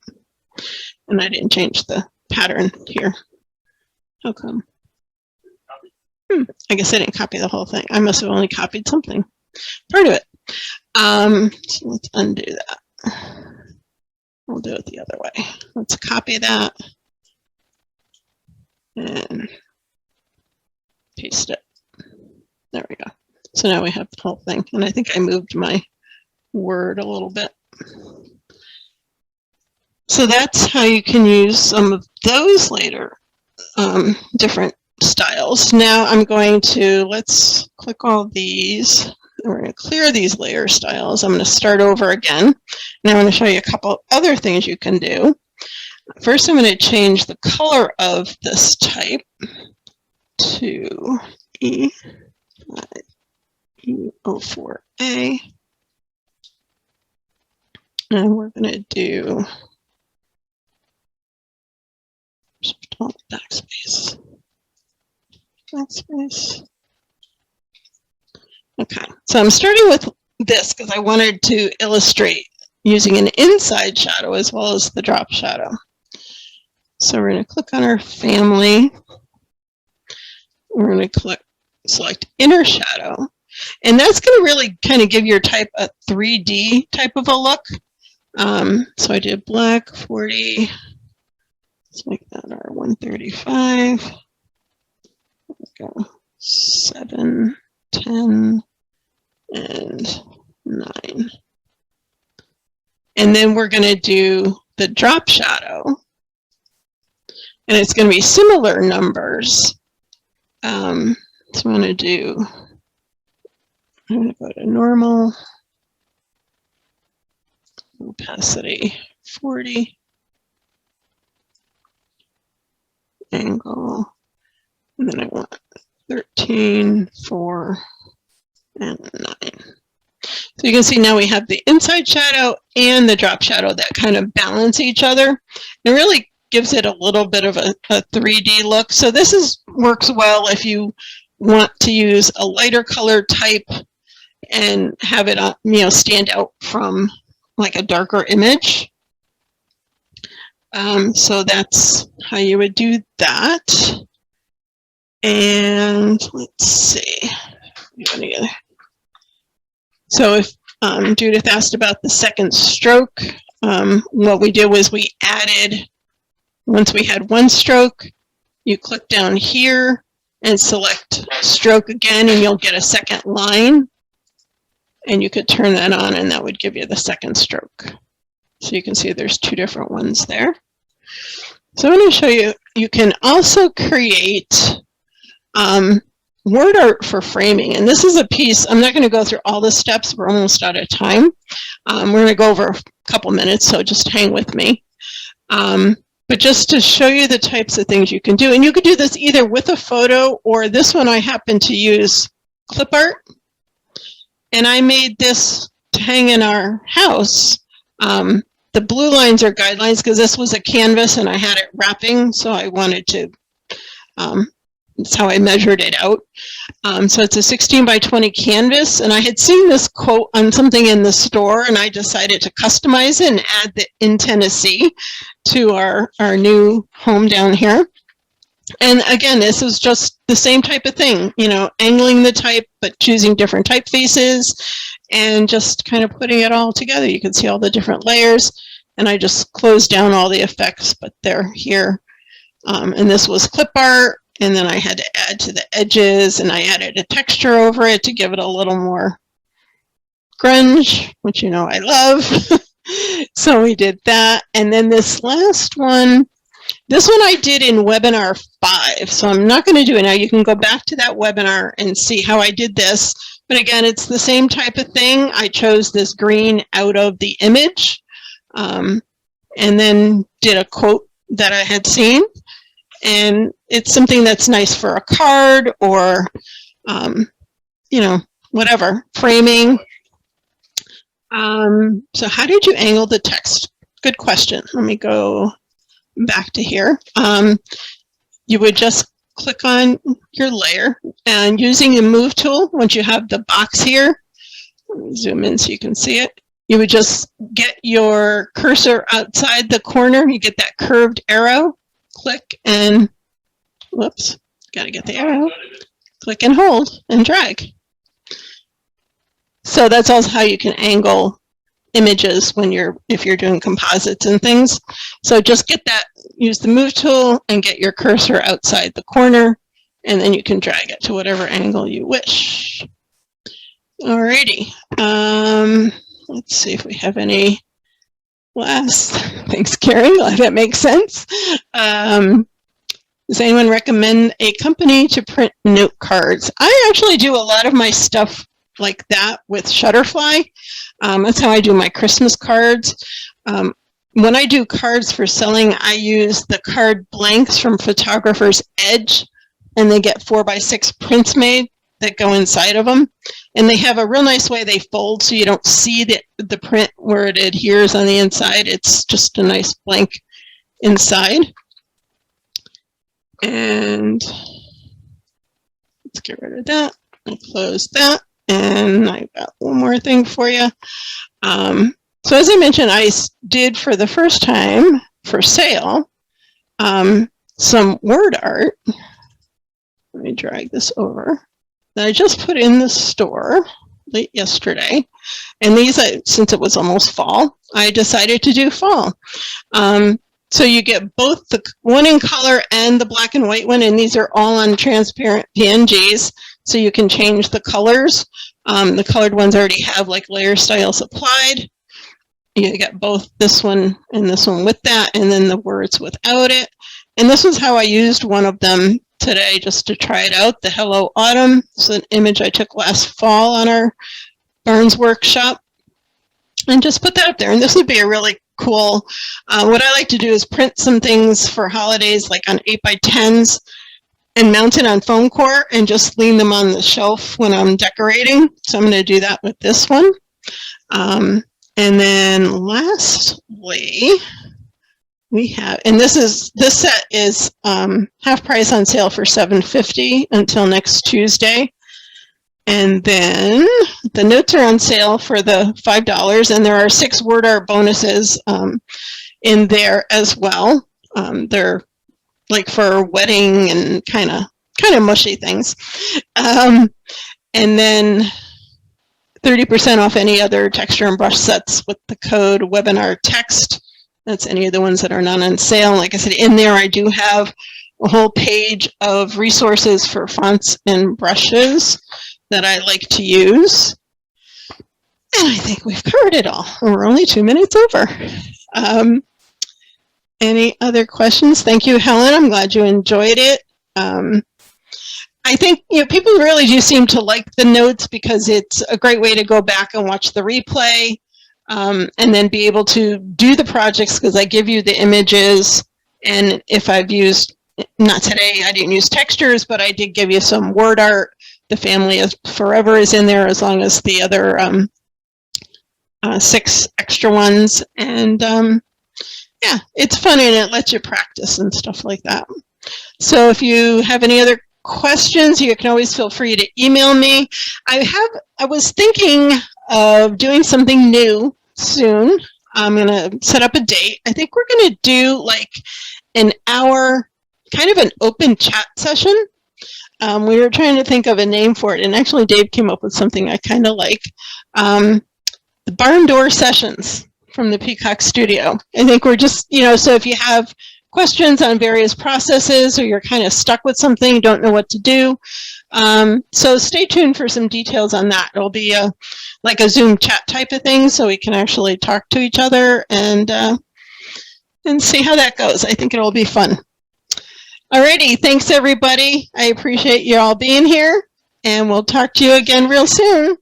[SPEAKER 1] And I didn't change the pattern here. How come? I guess I didn't copy the whole thing. I must have only copied something. Part of it. So let's undo that. We'll do it the other way. Let's copy that and paste it. There we go. So now we have the whole thing. And I think I moved my word a little bit. So that's how you can use some of those later different styles. Now I'm going to, let's click all these. We're going to clear these layer styles. I'm going to start over again. And I'm going to show you a couple other things you can do. First, I'm going to change the color of this type to E04A. And we're going to do Shift Alt Backspace. backspace. Okay, so I'm starting with this because I wanted to illustrate using an inside shadow as well as the drop shadow. So we're going to click on our family. We're going to select inner shadow. And that's going to really kind of give your type a 3D type of a look. So I did black 40. Let's make that our 135. There we go. 7, 10, and 9. And then we're going to do the drop shadow. And it's going to be similar numbers. So I'm going to go to normal, opacity 40, angle, and then I want 13, 4, and 9. So you can see now we have the inside shadow and the drop shadow that kind of balance each other. It really gives it a little bit of a 3D look. So this works well if you want to use a lighter color type and have it stand out from like a darker image. So that's how you would do that. And let's see. So if Judith asked about the second stroke, what we did was we added, once we had one stroke, you click down here and select stroke again, and you'll get a second line. And you could turn that on, and that would give you the second stroke. So you can see there's 2 different ones there. So I'm going to show you, you can also create word art for framing. And this is a piece, I'm not going to go through all the steps, we're almost out of time. We're going to go over a couple minutes, so just hang with me. But just to show you the types of things you can do, and you could do this either with a photo, or this one I happen to use clip art. And I made this to hang in our house. The blue lines are guidelines because this was a canvas and I had it wrapping, so I wanted to, that's how I measured it out. So it's a 16 by 20 canvas, and I had seen this quote on something in the store, and I decided to customize it and add the "in Tennessee" to our new home down here. And again, this is just the same type of thing, angling the type, but choosing different typefaces and just kind of putting it all together. You can see all the different layers, and I just closed down all the effects, but they're here. And this was clip art, and then I had to add to the edges, and I added a texture over it to give it a little more grunge, which I love. So we did that. And then this last one, this one I did in webinar 5, so I'm not going to do it now. You can go back to that webinar and see how I did this. But again, it's the same type of thing. I chose this green out of the image, and then did a quote that I had seen. And it's something that's nice for a card or, whatever, framing. So how did you angle the text? Good question. Let me go back to here. You would just click on your layer, and using the move tool, once you have the box here, let me zoom in so you can see it, you would just get your cursor outside the corner, you get that curved arrow, click and, whoops, gotta get the arrow, click and hold and drag. So that's also how you can angle images if you're doing composites and things. So just get that, use the move tool and get your cursor outside the corner, and then you can drag it to whatever angle you wish. Alrighty, let's see if we have any last. Thanks, Karen, glad that makes sense. Does anyone recommend a company to print note cards? I actually do a lot of my stuff like that with Shutterfly. That's how I do my Christmas cards. When I do cards for selling, I use the card blanks from Photographer's Edge, and they get 4x6 prints made that go inside of them. And they have a real nice way they fold so you don't see the print where it adheres on the inside. It's just a nice blank inside. And Let's get rid of that and close that. And I've got one more thing for you. So as I mentioned, I did for the first time for sale some word art. Let me drag this over. That I just put in the store late yesterday. And these, since it was almost fall, I decided to do fall. So you get both the one in color and the black and white one, and these are all on transparent PNGs, so you can change the colors. The colored ones already have like layer styles applied. You get both this one and this one with that, and then the words without it. And this was how I used one of them today, just to try it out, the Hello Autumn. It's an image I took last fall on our Barnes workshop, and just put that up there. And this would be a really cool, what I like to do is print some things for holidays, like on 8x10s, and mount it on foam core and just lean them on the shelf when I'm decorating. So I'm going to do that with this one. And then lastly, we have, and this set is half price on sale for $7.50 until next Tuesday. And then the notes are on sale for the $5, and there are 6 word art bonuses in there as well. They're like for wedding and kind of mushy things. And then 30% off any other texture and brush sets with the code webinar text. That's any of the ones that are not on sale. Like I said, in there I do have a whole page of resources for fonts and brushes that I like to use. And I think we've covered it all. We're only 2 minutes over. Any other questions? Thank you, Helen. I'm glad you enjoyed it. I think people really do seem to like the notes because it's a great way to go back and watch the replay, and then be able to do the projects, because I give you the images. And if I've used, not today, I didn't use textures, but I did give you some word art. The Family is Forever is in there, as long as the other 6 extra ones. And yeah, it's fun, and it lets you practice and stuff like that. So if you have any other questions, you can always feel free to email me. I was thinking of doing something new soon. I'm going to set up a date. I think we're going to do like an hour, kind of an open chat session. We were trying to think of a name for it, and actually Dave came up with something I kind of like. The Barn Door Sessions from the Peacock Studio. I think we're just, so if you have questions on various processes, or you're kind of stuck with something, don't know what to do, so stay tuned for some details on that. It'll be like a Zoom chat type of thing, so we can actually talk to each other and see how that goes. I think it'll be fun. Alrighty, thanks everybody. I appreciate you all being here, and we'll talk to you again real soon.